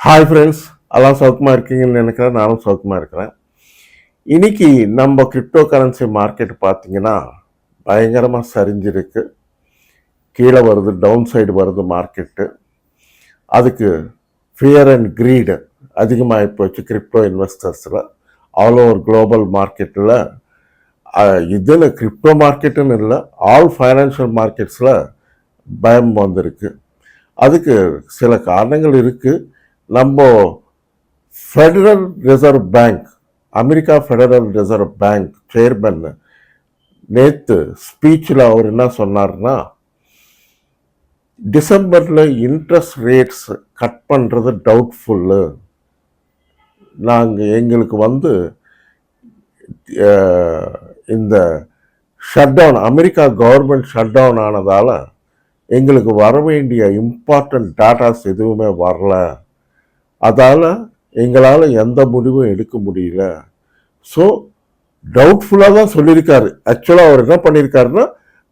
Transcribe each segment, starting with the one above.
Hi friends, எல்லாம் சௌக்கமாக இருக்கீங்கன்னு நினைக்கிறேன். நானும் சௌக்கமாக இருக்கிறேன். இன்னைக்கு நம்ம கிரிப்டோ கரன்சி மார்க்கெட் பார்த்தீங்கன்னா பயங்கரமாக சரிஞ்சிருக்கு. கீழே வருது, டவுன் சைடு வருது மார்க்கெட்டு. அதுக்கு ஃபியர் அண்ட் க்ரீடு அதிகமாகி போச்சு கிரிப்டோ இன்வெஸ்டர்ஸில். ஆல் ஓவர் குளோபல் மார்க்கெட்டில் இதில் கிரிப்டோ மார்க்கெட்டுன்னு இல்லை, ஆல் ஃபைனான்ஷியல் மார்க்கெட்ஸில் பயம் வந்திருக்கு. அதுக்கு சில காரணங்கள் இருக்குது. நம்ம federal reserve bank, America federal reserve bank chairman நேற்று ஸ்பீச்சில் அவர் என்ன சொன்னார்னா, டிசம்பரில் இன்ட்ரெஸ்ட் ரேட்ஸ் கட் பண்ணுறது டவுட்ஃபுல்லு. எங்களுக்கு இந்த ஷட்டவுன், அமெரிக்கா கவர்மெண்ட் ஷட்டவுன் ஆனதால் எங்களுக்கு வர வேண்டிய இம்பார்ட்டன்ட் டேட்டாஸ் எதுவுமே வரல. அதால் எங்களால் எந்த முடிவும் எடுக்க முடியல. ஸோ டவுட்ஃபுல்லாக தான் சொல்லியிருக்காரு. ஆக்சுவலாக அவர் என்ன பண்ணியிருக்காருன்னா,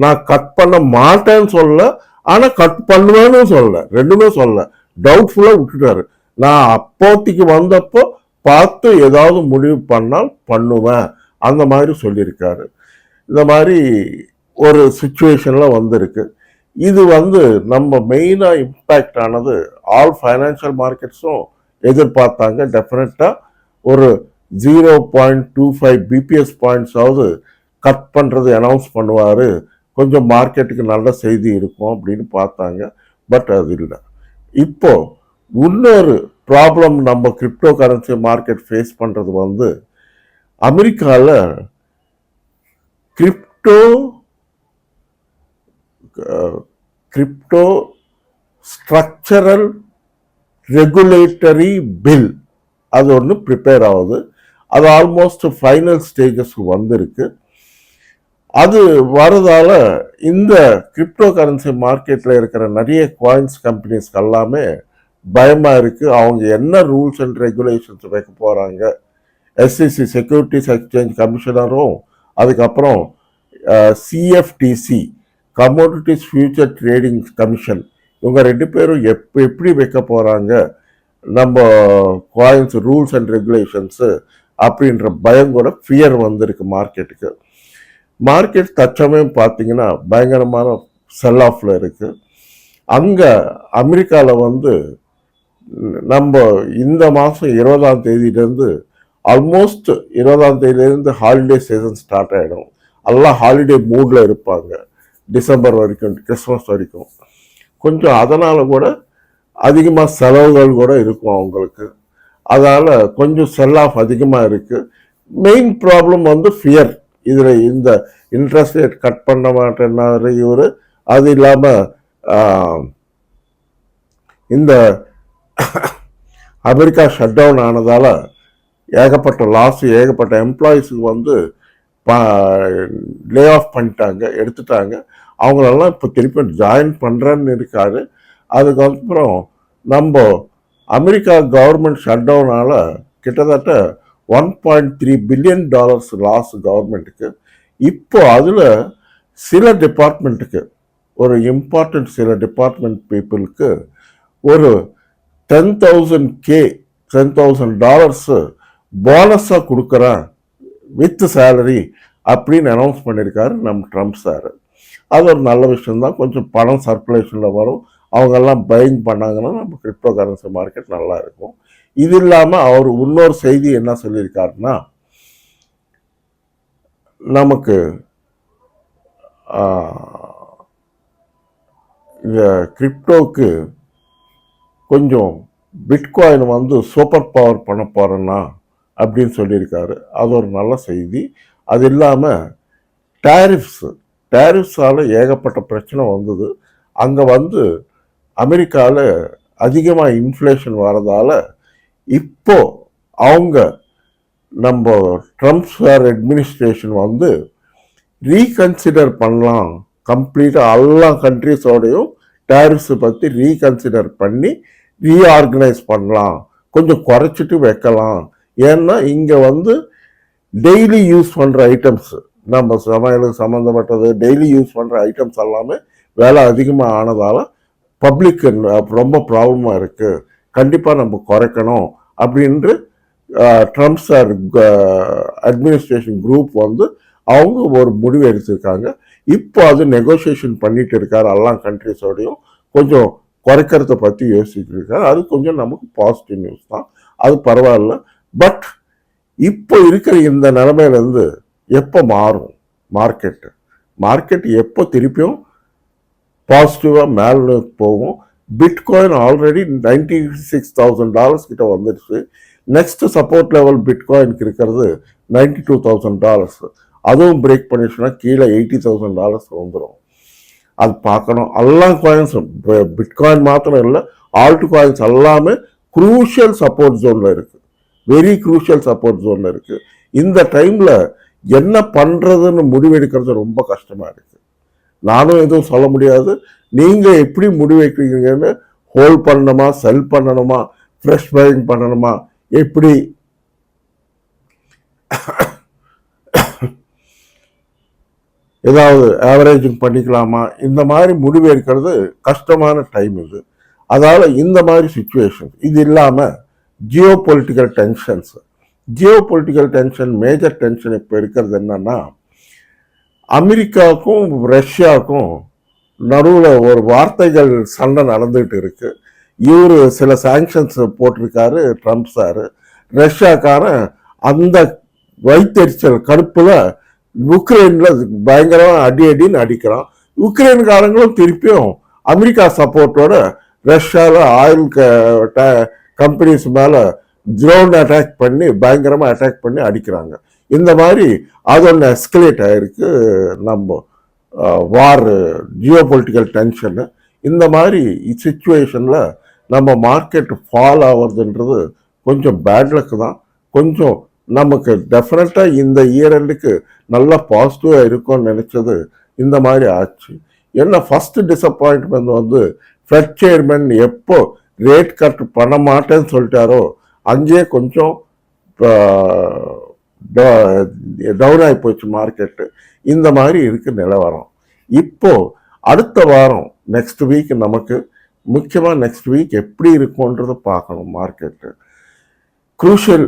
நான் கட் பண்ண மாட்டேன்னு சொல்லல, ஆனால் கட் பண்ணுவேன்னு சொல்லல, ரெண்டுமே சொல்லல. டவுட்ஃபுல்லாக விட்டுட்டாரு. நான் அப்போதைக்கு வந்தப்போ பார்த்து ஏதாவது முடிவு பண்ணால் பண்ணுவேன், அந்த மாதிரி சொல்லியிருக்காரு. இந்த மாதிரி ஒரு சுச்சுவேஷனில் வந்திருக்கு. இது நம்ம மெயினாக இம்பேக்ட் ஆனது ஆல் ஃபைனான்ஷியல் மார்க்கெட்ஸும் எதிர்பார்த்தாங்க. டெஃபினட்டாக ஒரு 0.25 பிபிஎஸ் பாயிண்ட்ஸாவது கட் பண்ணுறது அனௌன்ஸ் பண்ணுவார், கொஞ்சம் மார்க்கெட்டுக்கு நல்ல செய்தி இருக்கும் அப்படின்னு பார்த்தாங்க. பட் அது இல்லை. இப்போ இன்னொரு ப்ராப்ளம் நம்ம கிரிப்டோ கரன்சி மார்க்கெட் ஃபேஸ் பண்ணுறது அமெரிக்காவில் கிரிப்டோ ஸ்ட்ரக்சரல் ரெகுலேட்டரி பில், அது ஒன்று ப்ரிப்பேர் ஆகுது. அது ஆல்மோஸ்ட் ஃபைனல் ஸ்டேஜஸ்க்கு வந்திருக்கு. அது வரதால இந்த கிரிப்டோ கரன்சி மார்க்கெட்டில் இருக்கிற நிறைய காயின்ஸ் கம்பெனிஸ்க்கு எல்லாமே பயமாக இருக்குது. அவங்க என்ன ரூல்ஸ் அண்ட் ரெகுலேஷன்ஸ் வைக்க போகிறாங்க, எஸ்சிசி செக்யூரிட்டிஸ் எக்ஸ்சேஞ்ச் கமிஷனரும், அதுக்கப்புறம் சிஎஃப்டிசி கமோடிட்டிஸ் ஃபியூச்சர் ட்ரேடிங் கமிஷன், இவங்க ரெண்டு பேரும் எப்படி வைக்க போகிறாங்க நம்ம காயின்ஸ் ரூல்ஸ் அண்ட் ரெகுலேஷன்ஸு அப்படின்ற பயம் கூட ஃபியர் வந்திருக்கு மார்க்கெட்டுக்கு. மார்க்கெட் தச்சமயம் பார்த்தீங்கன்னா பயங்கரமான செல் ஆஃபில் இருக்குது. அங்கே அமெரிக்காவில் நம்ம இந்த மாதம் 20ஆம் தேதியிலேருந்து ஆல்மோஸ்ட் 20ஆம் தேதியிலேருந்து ஹாலிடே சீசன் ஸ்டார்ட் ஆகிடும். எல்லாம் ஹாலிடே மூடில் இருப்பாங்க டிசம்பர் வரைக்கும், கிறிஸ்மஸ் வரைக்கும். கொஞ்சம் அதனால் கூட அதிகமாக செலவுகள் கூட இருக்கும் அவங்களுக்கு. அதனால் கொஞ்சம் செல் ஆஃப் அதிகமாக இருக்குது. Main problem fear. இதில் இந்த இன்ட்ரெஸ்ட் ரேட் கட் பண்ண மாட்டேன்னாரு இவர். அது இல்லாமல் இந்த அமெரிக்கா ஷட் டவுன் ஆனதால் ஏகப்பட்ட லாஸ், ஏகப்பட்ட எம்ப்ளாயீஸுக்கு லே ஆஃப் பண்ணிட்டாங்க, எடுத்துட்டாங்க. அவங்களெல்லாம் இப்போ திருப்பி ஜாயின் பண்ணுறேன்னு இருக்காரு. அதுக்கப்புறம் நம்ம அமெரிக்கா கவர்மெண்ட் ஷட் டவுனால் கிட்டத்தட்ட $1.3 பில்லியன் லாஸ் கவர்மெண்ட்டுக்கு. இப்போ அதில் சில டிபார்ட்மெண்ட்டுக்கு, ஒரு இம்பார்ட்டன்ட் சில டிபார்ட்மெண்ட் பீப்புளுக்கு ஒரு $10,000 போனஸாக கொடுக்குறேன் வித் சேலரி அப்படின்னு அனௌன்ஸ் பண்ணியிருக்காரு நம்ம ட்ரம்ப் சார். அது ஒரு நல்ல விஷயம்தான். கொஞ்சம் பணம் சர்க்குலேஷனில் வரும். அவங்கெல்லாம் பையிங் பண்ணாங்கன்னா நம்ம கிரிப்டோ கரன்சி மார்க்கெட் நல்லா இருக்கும். இது இல்லாமல் அவர் இன்னொரு செய்தி என்ன சொல்லியிருக்காருன்னா, நமக்கு இந்த கிரிப்டோவுக்கு கொஞ்சம் பிட்காயின் சூப்பர் பவர் பண்ண போகிறேன்னா அப்படின்னு சொல்லியிருக்காரு. அது ஒரு நல்ல செய்தி. அது இல்லாமல் டேரிஃப்ஸால் ஏகப்பட்ட பிரச்சனை வந்தது. அங்கே அமெரிக்காவில் அதிகமாக இன்ஃப்ளேஷன் வரதால இப்போ அவங்க நம்ம ட்ரம்ப் சார் அட்மினிஸ்ட்ரேஷன் ரீகன்சிடர் பண்ணலாம். கம்ப்ளீட்டாக எல்லா கண்ட்ரிஸோடையும் டேரிஃப்ஸை பற்றி ரீகன்சிடர் பண்ணி ரீஆர்கனைஸ் பண்ணலாம், கொஞ்சம் குறைச்சிட்டு வைக்கலாம். ஏன்னா இங்கே டெய்லி யூஸ் பண்ணுற ஐட்டம்ஸ், நம்ம சமையலுக்கு சம்மந்தப்பட்டது டெய்லி யூஸ் பண்ணுற ஐட்டம்ஸ் எல்லாமே விலை அதிகமாக ஆனதால் பப்ளிக்கு ரொம்ப ப்ராப்ளமாக இருக்குது. கண்டிப்பாக நம்ம குறைக்கணும் அப்படின்று ட்ரம்ப் சார் அட்மினிஸ்ட்ரேஷன் குரூப் வந்து அவங்க ஒரு முடிவு எடுத்திருக்காங்க. இப்போ அது நெகோசியேஷன் பண்ணிட்டு இருக்காரு எல்லா கண்ட்ரிஸோடையும், கொஞ்சம் குறைக்கிறத பற்றி யோசிச்சுட்டு இருக்காரு. அது கொஞ்சம் நமக்கு பாசிட்டிவ் நியூஸ் தான், அது பரவாயில்ல. பட் இப்போ இருக்கிற இந்த நிலைமையிலேருந்து எப்போ மாறும் மார்க்கெட் எப்போ திருப்பியும் பாசிட்டிவாக மேலே போகும்? பிட்காயின் ஆல்ரெடி $96,000 கிட்ட வந்துடுச்சு. நெக்ஸ்ட் சப்போர்ட் லெவல் பிட்காயினுக்கு இருக்கிறது $92,000. அதுவும் பிரேக் பண்ணிடுச்சுன்னா கீழே $80,000 வந்துடும். அது பார்க்கணும். எல்லா காயின்ஸும் பிட்காயின் மாத்திரம் இல்லை, ஆல்ட் காயின்ஸ் எல்லாமே குரூஷியல் சப்போர்ட் ஜோனில் இருக்குது, வெரி குரூஷியல் சப்போர்ட் ஜோனில் இருக்குது. இந்த டைமில் என்ன பண்ணுறதுன்னு முடிவெடுக்கிறது ரொம்ப கஷ்டமாக இருக்குது. நானும் எதுவும் சொல்ல முடியாது. நீங்கள் எப்படி முடிவெடுக்கிறீங்கன்னு, ஹோல்ட் பண்ணணுமா, செல் பண்ணணுமா, ஃப்ரெஷ் பையிங் பண்ணணுமா, எப்படி ஏதாவது ஆவரேஜிங் பண்ணிக்கலாமா, இந்த மாதிரி முடிவு எடுக்கிறது கஷ்டமான டைம் இது. அதால் இந்த மாதிரி சுச்சுவேஷன். இது இல்லாமல் Jio political tension major tension இப்போ இருக்கிறது என்னன்னா, அமெரிக்காவுக்கும் ரஷ்யாவுக்கும் நடுவில் ஒரு வார்த்தைகள் சண்டை நடந்துகிட்டு இருக்கு. இவர் சில சாங்ஷன்ஸ் போட்டிருக்காரு ட்ரம்ப் சார். ரஷ்யாக்கான அந்த வைத்தறிச்சல் கடுப்பில் உக்ரைனில் பயங்கரமாக அடின்னு அடிக்கிறான். உக்ரைன்காரங்களும் திருப்பியும் அமெரிக்கா சப்போர்ட்டோட ரஷ்யாவில் ஆயில் கம்பெனிஸ் மேலே ட்ரோன் அட்டாக் பண்ணி பயங்கரமாக அட்டாக் பண்ணி அடிக்கிறாங்க. இந்த மாதிரி அது ஒன்று எஸ்கலேட் ஆகிருக்கு. நம்ம வார், ஜியோ பொலிட்டிக்கல் டென்ஷனு, இந்த மாதிரி சிச்சுவேஷனில் நம்ம மார்க்கெட் ஃபால் ஆகிறதுன்றது கொஞ்சம் பேட் லக் தான். கொஞ்சம் நமக்கு டெஃபினட்டாக இந்த இயர் எண்டுக்கு நல்லா பாசிட்டிவாக இருக்கும்னு நினச்சது இந்த மாதிரி ஆச்சு. ஏன்னா ஃபஸ்ட்டு டிசப்பாயின்ட்மெண்ட் வந்து ஃபெட் சேர்மன் எப்போ ரேட் கட் பண்ண மாட்டேன்னு சொல்லிட்டாரோ அங்கேயே கொஞ்சம் டவுன் ஆகி போச்சு மார்க்கெட்டு. இந்த மாதிரி இருக்கு நிலவரம். இப்போ அடுத்த வாரம் நெக்ஸ்ட் வீக் நமக்கு முக்கியமாக நெக்ஸ்ட் வீக் எப்படி இருக்கும்ன்றதை பார்க்கணும். மார்க்கெட்டு குரூஷியல்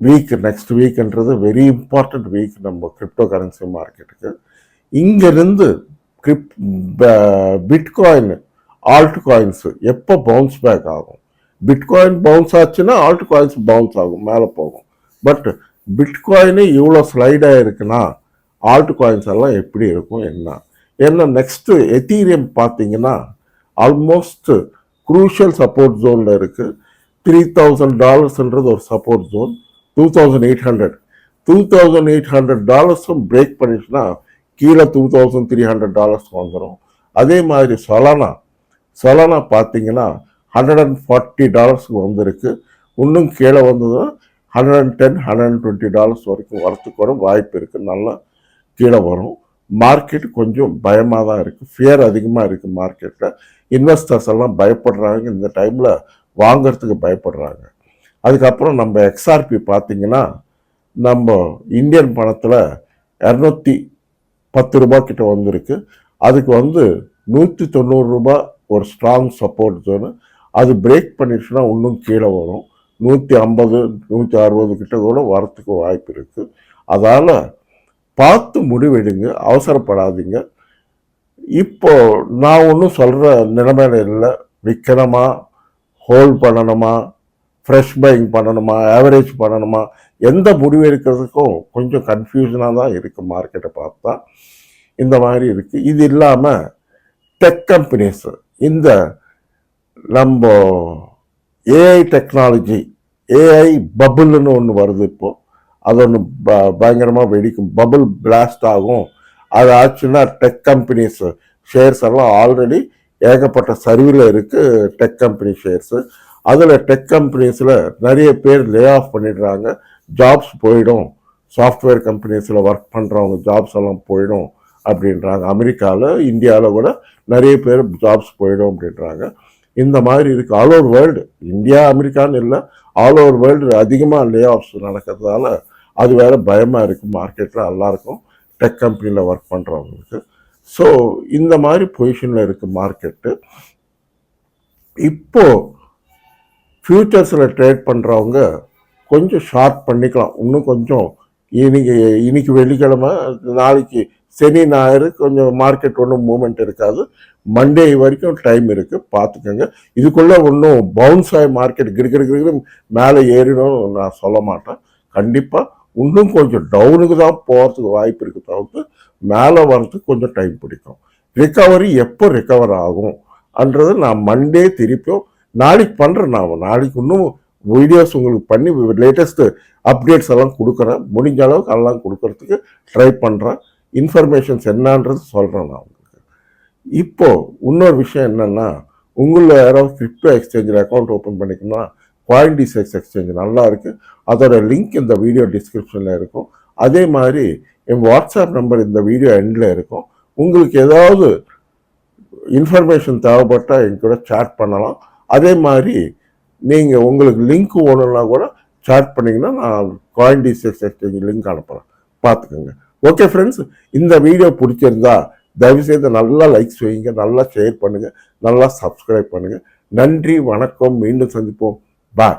வீக் நெக்ஸ்ட் வீக்ன்றது வெரி இம்பார்ட்டன்ட் வீக் நம்ம கிரிப்டோ கரன்சி மார்க்கெட்டுக்கு. இங்கிருந்து பிட்காயின் ஆல்ட் காயின்ஸு எப்போ பவுன்ஸ் பேக் ஆகும்? பிட்காயின் பவுன்ஸ் ஆச்சுன்னா ஆல்ட் காயின்ஸ் பவுன்ஸ் ஆகும், மேலே போகும். பட் பிட்காயினே இவ்வளோ ஸ்லைடாக இருக்குன்னா ஆல்ட் காயின்ஸ் எல்லாம் எப்படி இருக்கும் என்ன? ஏன்னா நெக்ஸ்ட்டு எத்தீரியம் பார்த்தீங்கன்னா ஆல்மோஸ்ட் குரூஷியல் சப்போர்ட் ஜோனில் இருக்குது. $3,000 ஒரு சப்போர்ட் ஜோன். 2,800 பிரேக் பண்ணிச்சுன்னா கீழே $2,300 வந்துடும். அதே மாதிரி சொலானா பார்த்தீங்கன்னா $140 வந்திருக்கு. இன்னும் கீழே வந்ததுன்னா $110, $120 வரைக்கும் வரத்துக்கு கூட வாய்ப்பு இருக்குது. நல்லா கீழே வரும். மார்க்கெட் கொஞ்சம் பயமாக தான் இருக்குது, ஃபியர் அதிகமாக இருக்குது மார்க்கெட்டில். இன்வெஸ்டர்ஸ் எல்லாம் பயப்படுறாங்க, இந்த டைமில் வாங்கிறதுக்கு பயப்படுறாங்க. அதுக்கப்புறம் நம்ம எக்ஸ்ஆர்பி பார்த்தீங்கன்னா நம்ம இந்தியன் பணத்தில் $210 கிட்ட வந்திருக்கு. அதுக்கு வந்து $190 ஒரு ஸ்ட்ராங் சப்போர்ட் ஜோனு. அது பிரேக் பண்ணிடுச்சுன்னா இன்னும் கீழே வரும். 150, 160 கிட்ட கூட வரத்துக்கு வாய்ப்பு இருக்குது. அதால் பார்த்து முடிவெடுங்க, அவசரப்படாதீங்க. இப்போ நான் ஒன்றும் சொல்கிற நிலைமையில இல்லை. விற்கணுமா, ஹோல்ட் பண்ணணுமா, ஃப்ரெஷ் பையிங் பண்ணணுமா, ஆவரேஜ் பண்ணணுமா, எந்த முடிவு எடுக்கிறதுக்கும் கொஞ்சம் கன்ஃபியூஷனாக தான் இருக்குது. மார்க்கெட்டை பார்த்தா இந்த மாதிரி இருக்குது. இது இல்லாமல் டெக் கம்பெனிஸ், இந்த நம்ம ஏஐ டெக்னாலஜி, ஏஐ பபுள்னு ஒன்று வருது இப்போது. அது ஒன்று பயங்கரமாக வெடிக்கும், பபுள் பிளாஸ்ட் ஆகும். அது ஆச்சுன்னா டெக் கம்பெனிஸ் ஷேர்ஸ் எல்லாம் ஆல்ரெடி ஏகப்பட்ட சரிவில் இருக்குது டெக் கம்பெனி ஷேர்ஸு. அதில் டெக் கம்பெனிஸில் நிறைய பேர் லே ஆஃப் பண்ணிடுறாங்க, ஜாப்ஸ் போயிடும். சாஃப்ட்வேர் கம்பெனிஸில் ஒர்க் பண்ணுறவங்க ஜாப்ஸ் எல்லாம் போயிடும் அப்படின்றாங்க. அமெரிக்காவில், இந்தியாவில் கூட நிறைய பேர் ஜாப்ஸ் போயிடும் அப்படின்றாங்க. இந்த மாதிரி இருக்குது ஆல் ஓவர் வேர்ல்டு. இந்தியா அமெரிக்கான்னு இல்லை, ஆல் ஓவர் வேர்ல்டு அதிகமாக லே ஆஃப்ஸ் நடக்கிறதால அது வேறு பயமாக இருக்குது மார்க்கெட்டில் எல்லாருக்கும், டெக் கம்பெனியில் ஒர்க் பண்ணுறவங்களுக்கு. ஸோ இந்த மாதிரி பொசிஷனில் இருக்குது மார்க்கெட்டு. இப்போது ஃபியூச்சர்ஸில் ட்ரேட் பண்ணுறவங்க கொஞ்சம் ஷார்ட் பண்ணிக்கலாம். இன்னும் கொஞ்சம் இன்னைக்கு வெள்ளிக்கிழமை, நாளைக்கு சனி ஞாயிறு கொஞ்சம் மார்க்கெட் ஒன்றும் மூமெண்ட் இருக்காது. மண்டே வரைக்கும் டைம் இருக்குது, பார்த்துக்கோங்க. இதுக்குள்ளே ஒன்றும் பவுன்ஸ் ஆகி மார்க்கெட் கிடுக்கிடு மேலே ஏறினும்னு நான் சொல்ல மாட்டேன். கண்டிப்பாக இன்னும் கொஞ்சம் டவுனுக்கு தான் போகிறதுக்கு வாய்ப்பு இருக்குது, தவிர்த்து மேலே வர்றதுக்கு கொஞ்சம் டைம் பிடிக்கும். ரிகவரி எப்போ ரிகவர் ஆகும் என்றது நான் மண்டே திருப்பியும் நாளைக்கு பண்ணுறேன். நான் நாளைக்கு இன்னும் வீடியோஸ் உங்களுக்கு பண்ணி லேட்டஸ்ட்டு அப்டேட்ஸ் எல்லாம் கொடுக்குறேன். முடிஞ்ச அளவுக்கு எல்லாம் கொடுக்கறதுக்கு ட்ரை பண்ணுறேன். இன்ஃபர்மேஷன்ஸ் என்னன்றது சொல்கிறேன் நான் உங்களுக்கு. இப்போது இன்னொரு விஷயம் என்னென்னா, உங்களில் யாராவது கிரிப்டோ எக்ஸ்சேஞ்சில் அக்கௌண்ட் ஓப்பன் பண்ணிக்கணும்னா CoinDesk எக்ஸ்சேஞ்ச் நல்லா இருக்குது. அதோட லிங்க் இந்த வீடியோ டிஸ்கிரிப்ஷனில் இருக்கும். அதே மாதிரி என் வாட்ஸ்அப் நம்பர் இந்த வீடியோ எண்டில் இருக்கும். உங்களுக்கு ஏதாவது இன்ஃபர்மேஷன் தேவைப்பட்டால் என் கூட சேட் பண்ணலாம். அதே மாதிரி நீங்கள் உங்களுக்கு லிங்க் ஓடணும்னா கூட சேட் பண்ணிங்கன்னா நான் CoinDesk எக்ஸ்சேஞ்ச் லிங்க் அனுப்புகிறேன், பார்த்துக்கோங்க. ஓகே ஃப்ரெண்ட்ஸ், இந்த வீடியோ பிடிச்சிருந்தா தயவுசெய்து நல்லா லைக்ஸ் வைங்க, நல்லா ஷேர் பண்ணுங்கள், நல்லா சப்ஸ்கிரைப் பண்ணுங்கள். நன்றி, வணக்கம், மீண்டும் சந்திப்போம். பாய்.